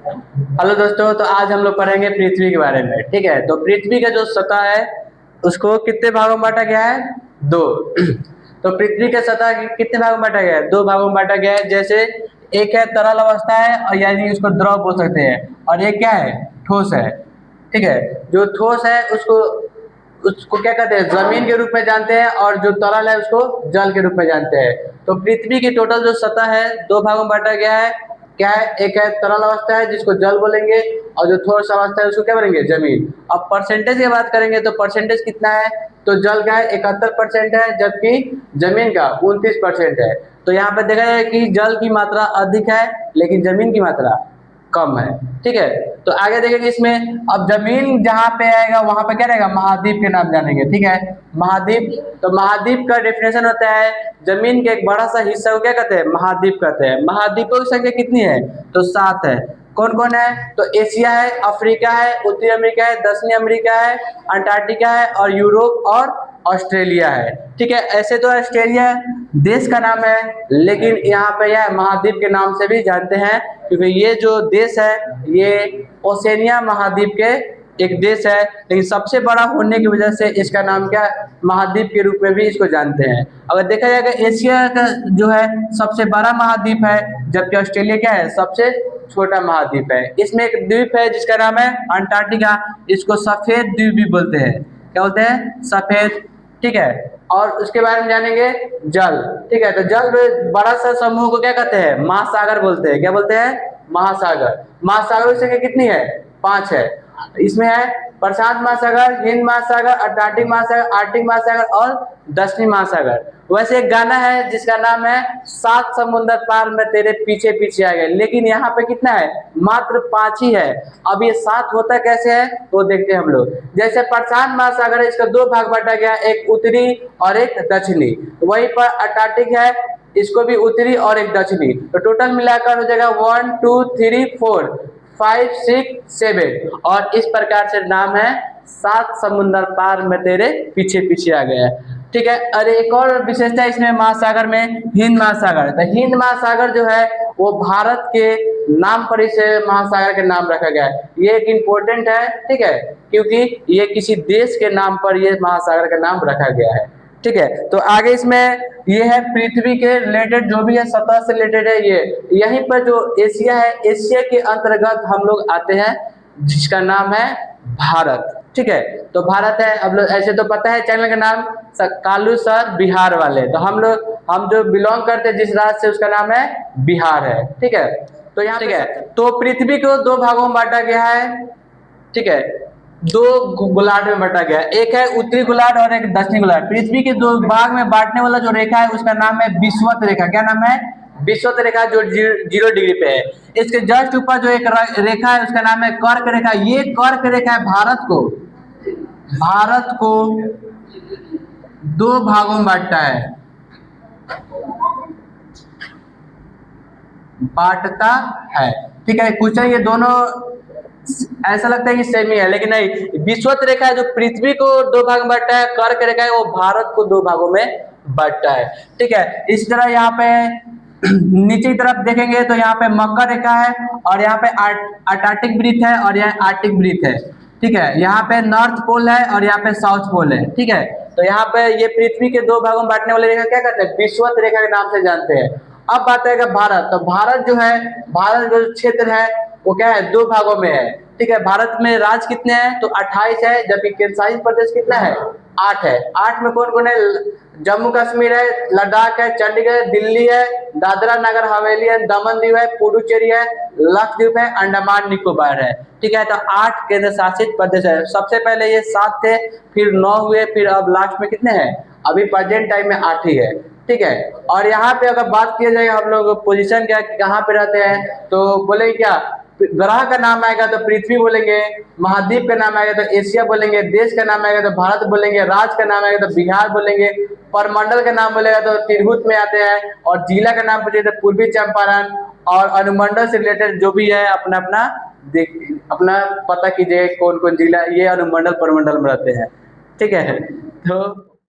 Hello दोस्तों, तो आज हम लोग पढ़ेंगे पृथ्वी के बारे में। ठीक है, तो पृथ्वी का जो सतह है उसको कितने भागों में बांटा गया है? दो। तो पृथ्वी के सतह कितने भागों में बांटा गया है? दो भागों में बांटा गया है। जैसे एक है तरल अवस्था है, और यानी उसको द्रव बोल सकते हैं, और एक क्या है? ठोस है। ठीक है, जो ठोस है उसको उसको क्या कहते हैं? जमीन के रूप में जानते हैं, और जो तरल है उसको जल के रूप में जानते हैं। तो पृथ्वी की टोटल जो सतह है दो भागों में बांटा गया है। क्या है? एक है तरल अवस्था है जिसको जल बोलेंगे, और जो ठोस अवस्था है उसको क्या बोलेंगे? जमीन। अब परसेंटेज की बात करेंगे तो परसेंटेज कितना है? तो जल का है 71% है, जबकि जमीन का 29% है। तो यहाँ पे देखा जाए कि जल की मात्रा अधिक है लेकिन जमीन की मात्रा कम है। ठीक है, तो आगे देखेंगे इसमें। अब जमीन जहाँ पे आएगा वहां पे क्या रहेगा? महाद्वीप के नाम जानेंगे। ठीक है, महाद्वीप। तो महाद्वीप का डेफिनेशन होता है जमीन के एक बड़ा सा हिस्सा को क्या कहते हैं? महाद्वीप कहते हैं। महाद्वीपों की संख्या कितनी है? तो 7 है। कौन कौन है? तो एशिया है, अफ्रीका है, उत्तरी अमेरिका है, दक्षिणी अमेरिका है, अंटार्कटिका है, और यूरोप और ऑस्ट्रेलिया है। ठीक है, ऐसे तो ऑस्ट्रेलिया देश का नाम है, लेकिन यहाँ पे यह महाद्वीप के नाम से भी जानते हैं, क्योंकि ये जो देश है ये ओसेनिया महाद्वीप के एक देश है, लेकिन सबसे बड़ा होने की वजह से इसका नाम क्या महाद्वीप के रूप में भी इसको जानते हैं। अगर देखा जाएगा एशिया का जो है सबसे बड़ा महाद्वीप है, जबकि ऑस्ट्रेलिया क्या है? सबसे छोटा महाद्वीप है। इसमें एक द्वीप है जिसका नाम है अंटार्कटिका। इसको सफेद द्वीप भी बोलते हैं। क्या बोलते हैं? सफेद। ठीक है, और उसके बारे में जानेंगे जल। ठीक है, तो जल में बड़ा सा समूह को क्या कहते हैं? महासागर बोलते हैं। क्या बोलते हैं? महासागर। महासागरों की संख्या कितनी है? 5 है। इसमें है प्रशांत महासागर, हिंद महासागर, अटलांटिक महासागर, आर्कटिक महासागर और दक्षिणी महासागर। वैसे एक गाना है जिसका नाम है 7 समुंदर पार में तेरे पीछे पीछे आ गए, लेकिन यहाँ पे कितना है? मात्र 5 ही है। अब ये 7 होता कैसे है तो देखते हैं हम लोग। जैसे प्रशांत महासागर है, इसका 2 भाग बांटा गया, एक उत्तरी और एक दक्षिणी। वहीं पर अटलांटिक है, इसको भी उत्तरी और एक दक्षिणी। तो टोटल मिलाकर हो जाएगा 1 2 3 4 5 6 7, और इस प्रकार से नाम है 7 समुंदर पार में तेरे पीछे पीछे आ गया। ठीक है, और एक और विशेषता इसमें महासागर में हिंद महासागर। तो हिंद महासागर जो है वो भारत के नाम पर इसे महासागर के नाम रखा गया है। ये एक इम्पोर्टेंट है। ठीक है, क्योंकि ये किसी देश के नाम पर ये महासागर का नाम रखा गया है। ठीक है, तो आगे इसमें ये है पृथ्वी के रिलेटेड जो भी है, सतह से रिलेटेड है ये। यहीं पर जो एशिया है, एशिया के अंतर्गत हम लोग आते हैं जिसका नाम है भारत। ठीक है, तो भारत है। अब लोग ऐसे तो पता है चैनल का नाम कालू सर बिहार वाले। तो हम जो बिलोंग करते हैं जिस राज्य से उसका नाम है बिहार है। ठीक है, तो यहाँ ठीक है, तो पृथ्वी को 2 भागों में बांटा गया है। ठीक है, 2 गोलार्ध में बांटा गया है, एक है उत्तरी गोलार्ध और एक दक्षिणी गोलार्ध। पृथ्वी के 2 भाग में बांटने वाला जो रेखा है उसका नाम है विषुवत रेखा। क्या नाम है? विषुवत रेखा, जो 0 डिग्री पे है। इसके जस्ट ऊपर जो एक रेखा है उसका नाम है कर्क रेखा। ये कर्क रेखा है भारत को 2 भागों में बांटता है। ठीक है, कुछ ये दोनों ऐसा लगता है कि सेम ही है, लेकिन नहीं। विषुवत रेखा है जो पृथ्वी को 2 भाग में बांटता है, कर्क रेखा है वो भारत को 2 भागों में बांटता है। ठीक है, इस तरह यहाँ पे नीचे की तरफ देखेंगे तो यहाँ पे मकर रेखा है, और यहाँ पे अंटार्कटिक वृत्त है, और यहाँ आर्कटिक वृत्त है। ठीक है, यहाँ पे नॉर्थ पोल है और यहाँ पे साउथ पोल है। ठीक है, तो यहाँ पे ये पृथ्वी के 2 भागों में बांटने वाली रेखा क्या कहते हैं? विषुवत रेखा के नाम से जानते हैं। अब बात आएगा भारत। तो भारत जो है, भारत जो क्षेत्र है वो क्या है? 2 भागों में है। ठीक है, भारत में राज्य कितने हैं? तो 28 है, जबकि केंद्रशासित प्रदेश कितना है? 8 है। 8 में कौन कौन है? जम्मू कश्मीर है, लद्दाख है, चंडीगढ़, दिल्ली है, दादरा नगर हवेली है, दमन दीव है, पुडुचेरी है, लक्षद्वीप है, अंडमान निकोबार है। ठीक है, तो 8 केंद्र शासित प्रदेश है। सबसे पहले ये 7 थे, फिर 9 हुए, फिर अब लास्ट में कितने हैं? अभी प्रेजेंट टाइम में 8 ही है। ठीक है, और यहाँ पे अगर बात किया जाए हम लोग पोजीशन क्या कहाँ पे रहते हैं, तो बोले क्या ग्रह का नाम आएगा तो पृथ्वी बोलेंगे, महाद्वीप का नाम आएगा तो एशिया बोलेंगे, देश का नाम आएगा तो भारत बोलेंगे, राज्य का नाम आएगा तो बिहार बोलेंगे, परमंडल का नाम बोलेगा तो तिरहुत में आते हैं, और जिला का नाम पूछे तो पूर्वी चंपारण, और अनुमंडल से रिलेटेड जो भी है अपना अपना पता कीजिए कौन कौन जिला ये अनुमंडल परमंडल में रहते हैं। ठीक है, तो